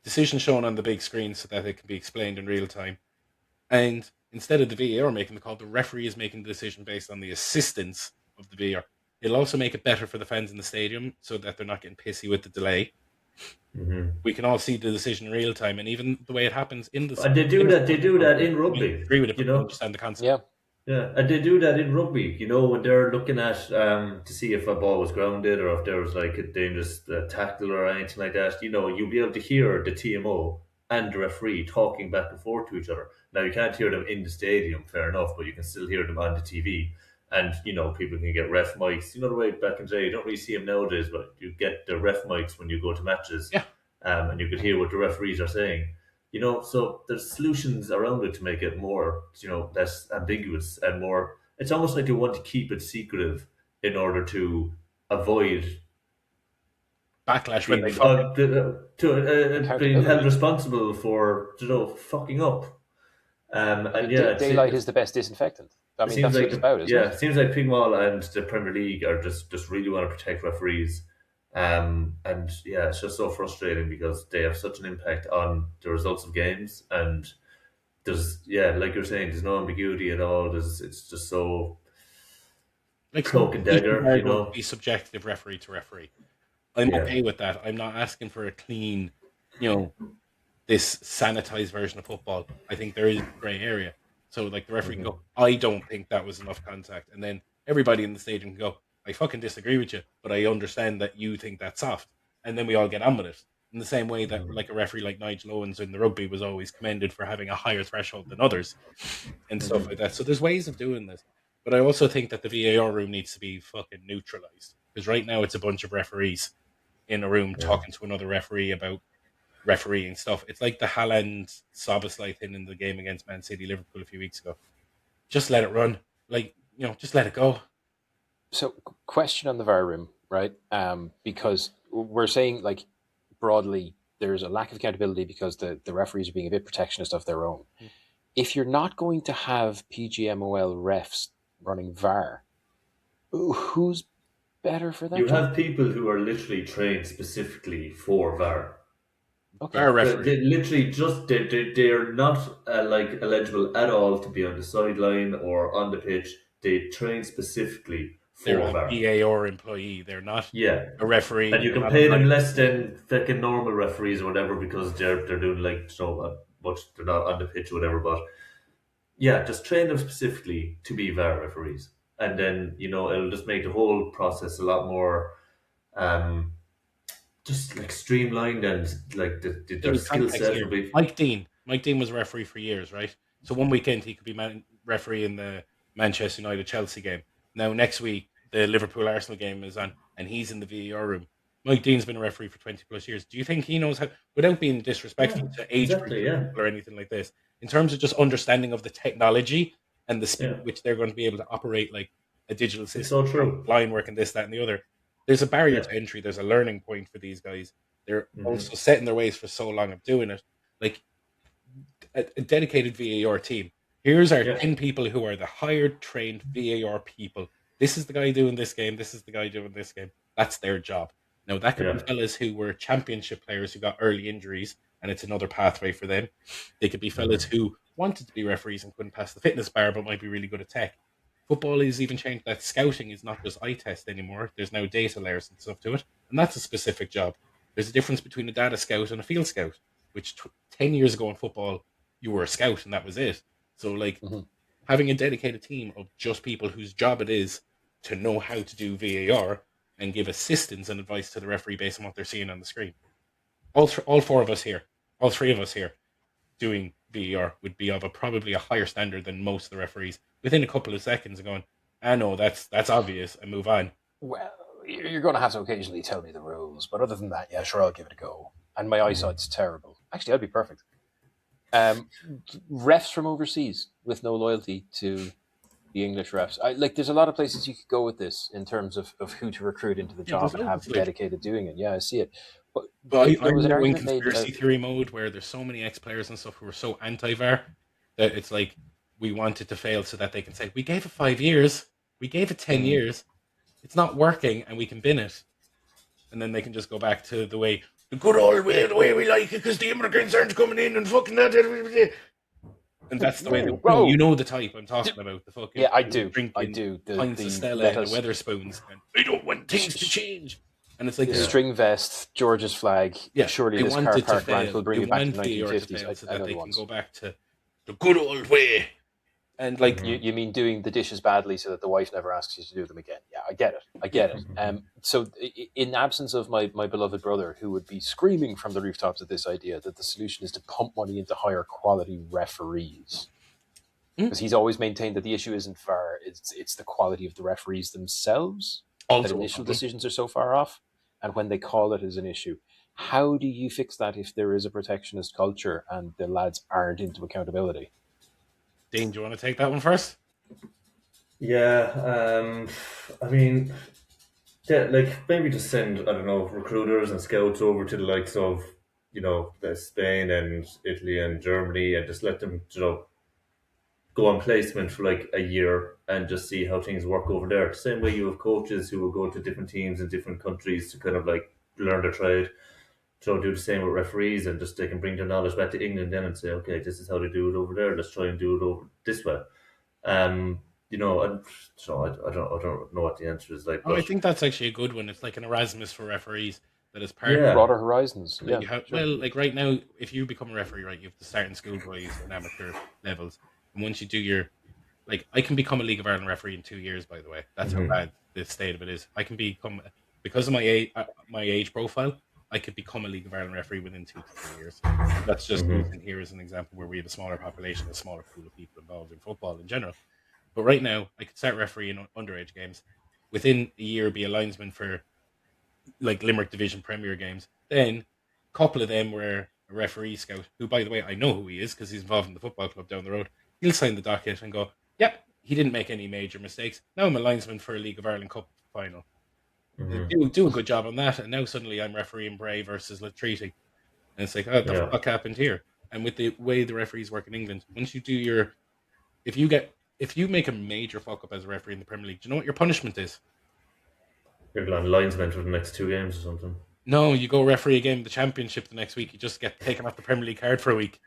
Decision shown on the big screen so that it can be explained in real time. And instead of the VAR making the call, the referee is making the decision based on the assistance of the VAR. It'll also make it better for the fans in the stadium so that they're not getting pissy with the delay. Mm-hmm. We can all see the decision in real time, and even the way it happens in the And they do that. They do that in I rugby. agree with it, You but I know. understand the concept. Yeah. Yeah, and they do that in rugby. You know, when they're looking at to see if a ball was grounded or if there was like a dangerous tackle or anything like that. You know, you'll be able to hear the TMO and the referee talking back and forth to each other. Now you can't hear them in the stadium, fair enough, but you can still hear them on the TV. And you know, people can get ref mics. You know the way back in the day, you don't really see them nowadays, but you get the ref mics when you go to matches, Yeah. and you could hear what the referees are saying. You know, so there's solutions around it to make it more, you know, less ambiguous and more. It's almost like they want to keep it secretive in order to avoid Backlash when they being fuck. being held Accountability. responsible for fucking up. And yeah, Daylight is the best disinfectant. I it mean, seems that's what like it's about, isn't it it? seems like Pingwall and the Premier League are just really want to protect referees. And yeah, it's just so frustrating because they have such an impact on the results of games, and there's like you're saying, there's no ambiguity at all. It's just so Like some cloak and decisions dagger, are you going to know. be subjective referee to referee. I'm Yeah. okay with that. I'm not asking for a clean, you know, this sanitized version of football. I think there is a grey area. So like the referee can Hmm. go, I don't think that was enough contact. And then everybody in the stadium can go, I fucking disagree with you, but I understand that you think that's soft. And then we all get on with it. In the same way that like a referee like Nigel Owens in the rugby was always commended for having a higher threshold than others and stuff like Hmm. that. So there's ways of doing this. But I also think that the VAR room needs to be fucking neutralized. Because right now it's a bunch of referees in a room Yeah. talking to another referee about refereeing stuff. It's like the Haaland Soboslai thing in the game against Man City Liverpool a few weeks ago. Just let it run. Like, you know, just let it go. So, question on the VAR room, right? Because we're saying, like, broadly, there's a lack of accountability because the referees are being a bit protectionist of their own. If you're not going to have PGMOL refs running VAR, who's better for that You job? have people who are literally trained specifically for VAR. Okay. Bar They referee. literally just they're not like eligible at all to be on the sideline or on the pitch. They train specifically They're for a VAR. VAR employee. They're not Yeah, a referee. and you They're can not a pay them blind. less than fucking normal referees or whatever because they're doing like so much. They're not on the pitch or whatever. But yeah, just train them specifically to be VAR referees, and then you know it'll just make the whole process a lot more um just like streamlined, and like Give their you skill context set here. will be Mike Dean. Mike Dean was a referee for years, right? So one weekend he could be referee in the Manchester United Chelsea game. Now next week the Liverpool Arsenal game is on, and he's in the VAR room. Mike Dean's been a referee for 20 plus years. Do you think he knows how, without being yeah, disrespectful to age groups exactly, of yeah, people or anything like this, in terms of just understanding of the technology and the speed yeah. at which they're going to be able to operate like a digital It's system, so true. line work and this, that, and the other? There's a barrier Yeah. to entry. There's a learning point for these guys. They're Hmm. also set in their ways for so long of doing it. Like a dedicated VAR team. Here's our Yeah. 10 people who are the hired, trained VAR people. This is the guy doing this game. This is the guy doing this game. That's their job. Now, that could be Yeah. fellas who were championship players who got early injuries, and it's another pathway for them. They could be fellas Hmm. who wanted to be referees and couldn't pass the fitness bar, but might be really good at tech. Football is even changed that scouting is not just eye test anymore. There's now data layers and stuff to it, and that's a specific job. There's a difference between a data scout and a field scout, which 10 years ago in football you were a scout and that was it. So like Mhm. having a dedicated team of just people whose job it is to know how to do VAR and give assistance and advice to the referee based on what they're seeing on the screen. All four of us here, all three of us here, doing VAR would be of probably a higher standard than most of the referees. Within a couple of seconds, of going, I know that's obvious, and move on. Well, you're going to have to occasionally tell me the rules, but other than that, yeah, sure, I'll give it a go. And my eyesight's terrible. Actually, I'd be perfect. Refs from overseas with no loyalty to the English refs. There's a lot of places you could go with this in terms of who to recruit into the job and have dedicated doing it. Yeah, I see it. But I'm was an in argument made. conspiracy theory mode where there's so many ex-players and stuff who are so anti-VAR that it's like we want it to fail so that they can say, we gave it 5 years, we gave it 10 years, it's not working, and we can bin it. And then they can just go back to the good old way, the way we like it, because the immigrants aren't coming in and fucking that. And that's the way you know the type I'm talking about. The fucking I do. I do. Pints of Stella and the Weatherspoons. And I don't want things to change. And it's like the string vest, George's flag. Yeah, surely this car park rant will bring you back to the 1950s. So that they can go back to the good old way. And like you mean doing the dishes badly so that the wife never asks you to do them again? Yeah, I get it. So in absence of my beloved brother, who would be screaming from the rooftops at this idea that the solution is to pump money into higher quality referees, because he's always maintained that the issue isn't VAR, it's the quality of the referees themselves. Also, that initial decisions are so far off, and when they call it as an issue, how do you fix that if there is a protectionist culture and the lads aren't into accountability? Dean, do you want to take that one first? Yeah, I mean, maybe just send, I don't know, recruiters and scouts over to the likes of, Spain and Italy and Germany, and just let them, go on placement for like a year and just see how things work over there. Same way you have coaches who will go to different teams in different countries to kind of like learn their trade. So do the same with referees, and just they can bring their knowledge back to England then and say, okay, this is how they do it over there. Let's try and do it over this way. So I don't know what the answer is like. I think that's actually a good one. It's like an Erasmus for referees that is part of broader horizons. Well, like right now, if you become a referee, right, you have to start in schoolboys and amateur levels, and once you do your, like, I can become a League of Ireland referee in 2 years. By the way, that's how bad the state of it is. I can become, because of my age profile, I could become a League of Ireland referee within 2 to 3 years. That's just using here as an example where we have a smaller population, a smaller pool of people involved in football in general. But right now, I could start refereeing underage games. Within a year, be a linesman for like Limerick Division Premier games. Then a couple of them were a referee scout, who, by the way, I know who he is because he's involved in the football club down the road. He'll sign the docket and go, yep, he didn't make any major mistakes. Now I'm a linesman for a League of Ireland Cup final. Do a good job on that, and now suddenly I'm refereeing Bray versus Latriti. And it's like, oh, the fuck happened here? And with the way the referees work in England, once you do if you make a major fuck up as a referee in the Premier League, do you know what your punishment is? You're on linesman for the next 2 games or something. No, you go referee a game in the Championship the next week. You just get taken off the Premier League card for a week.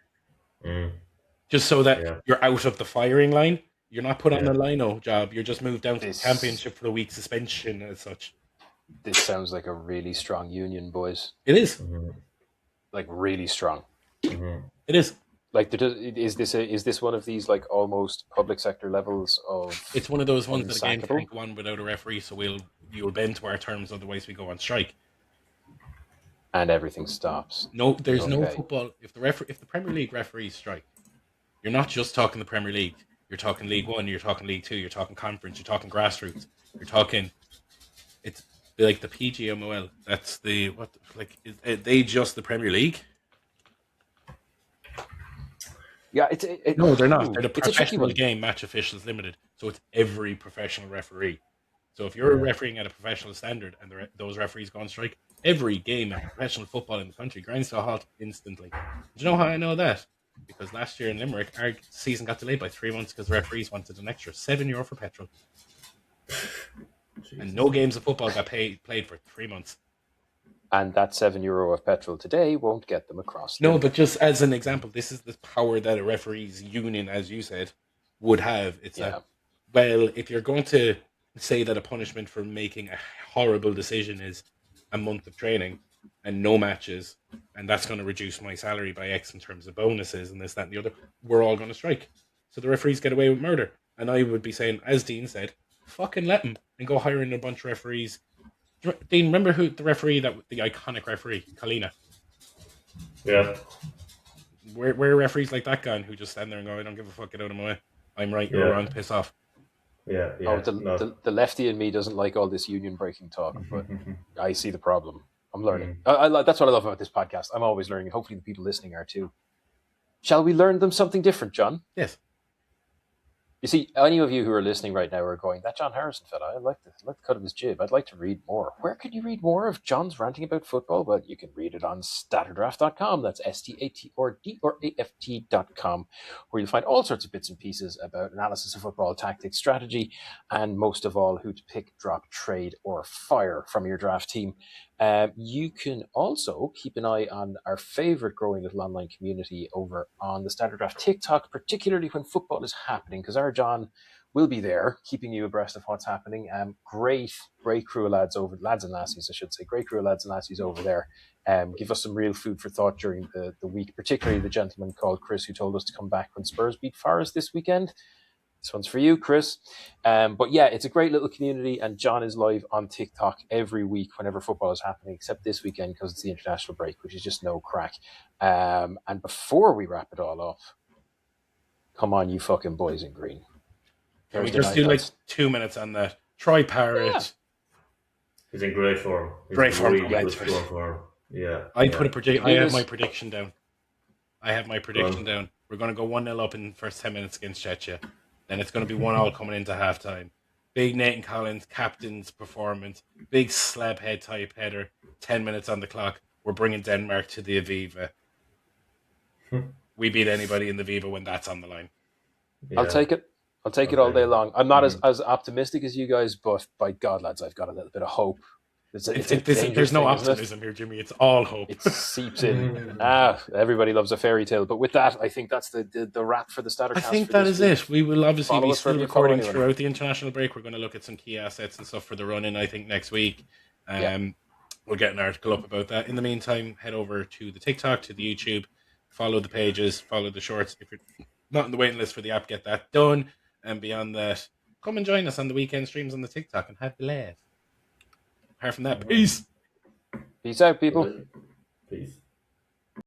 Just so that you're out of the firing line. You're not put on a lino job. You're just moved down to the Championship for a week suspension as such. This sounds like a really strong union, boys. It is. Like, really strong. It is. Like, is this one of these like almost public sector levels of? It's one of those ones that again can't go on without a referee, so you'll bend to our terms, otherwise we go on strike. And everything stops. No, there's no football. If the Premier League referees strike, you're not just talking the Premier League. You're talking League One. You're talking League Two. You're talking Conference. You're talking grassroots. You're talking. It's like the PGMOL. That's are they just the Premier League? Yeah, no, they're not. They're the Professional Game Match Officials Limited. So it's every professional referee. So if you're refereeing at a professional standard and those referees go on strike, every game of professional football in the country grinds to a halt instantly. Do you know how I know that? Because last year in Limerick, our season got delayed by 3 months because the referees wanted an extra €7 for petrol. And no games of football got played for 3 months. And that €7 of petrol today won't get them across. No, but just as an example, this is the power that a referees union, as you said, would have. It's that, well, if you're going to say that a punishment for making a horrible decision is a month of training, and no matches, and that's going to reduce my salary by X in terms of bonuses and this, that, and the other, we're all going to strike. So the referees get away with murder. And I would be saying, as Dean said, fucking let them and go hire in a bunch of referees. Dean, remember who the referee, the iconic referee, Kalina? Yeah. Where are referees like that guy who just stand there and go, I don't give a fuck, get out of my way. I'm right, you're wrong, piss off. Yeah. Oh, the lefty in me doesn't like all this union breaking talk, but I see the problem. I'm learning. That's what I love about this podcast. I'm always learning. Hopefully the people listening are too. Shall we learn them something different, John? Yes. You see, any of you who are listening right now are going, that John Harrison fella, I'd like the cut of his jib. I'd like to read more. Where can you read more of John's ranting about football? Well, you can read it on StatrDraft.com. That's STATRDRAFT.com, where you'll find all sorts of bits and pieces about analysis of football, tactics, strategy, and most of all, who to pick, drop, trade, or fire from your draft team. You can also keep an eye on our favorite growing little online community over on the StatrDraft TikTok, particularly when football is happening, because our John will be there keeping you abreast of what's happening. Great crew of lads and lassies, I should say. Great crew of lads and lassies over there. Give us some real food for thought during the week, particularly the gentleman called Chris who told us to come back when Spurs beat Forest this weekend. This one's for you, Chris. But yeah, it's a great little community, and John is live on TikTok every week whenever football is happening, except this weekend because it's the international break, which is just no crack. And before we wrap it all up, come on, you fucking boys in green. Can we just do like 2 minutes on that? Troy Parrott. Yeah. He's in great form. Great form. Yeah. I have my prediction down. We're going to go 1-0 up in the first 10 minutes against Czechia. Then it's going to be 1-1 coming into halftime. Big Nathan Collins, captain's performance. Big slab head type header. 10 minutes on the clock. We're bringing Denmark to the Aviva. We beat anybody in the Aviva when that's on the line. Yeah. I'll take it all day long. I'm not as optimistic as you guys, but by God, lads, I've got a little bit of hope. There's no optimism here, Jimmy. It's all hope. It seeps in. Everybody loves a fairy tale. But with that, I think that's the wrap for the StatrCast. I think that is it. We will obviously be still recording throughout the international break. We're going to look at some key assets and stuff for the run-in, I think, next week. We'll get an article up about that. In the meantime, head over to the TikTok, to the YouTube, follow the pages, follow the shorts. If you're not on the waiting list for the app, get that done. And beyond that, come and join us on the weekend streams on the TikTok and have the laugh. Apart from that, peace. Peace out, people. Peace.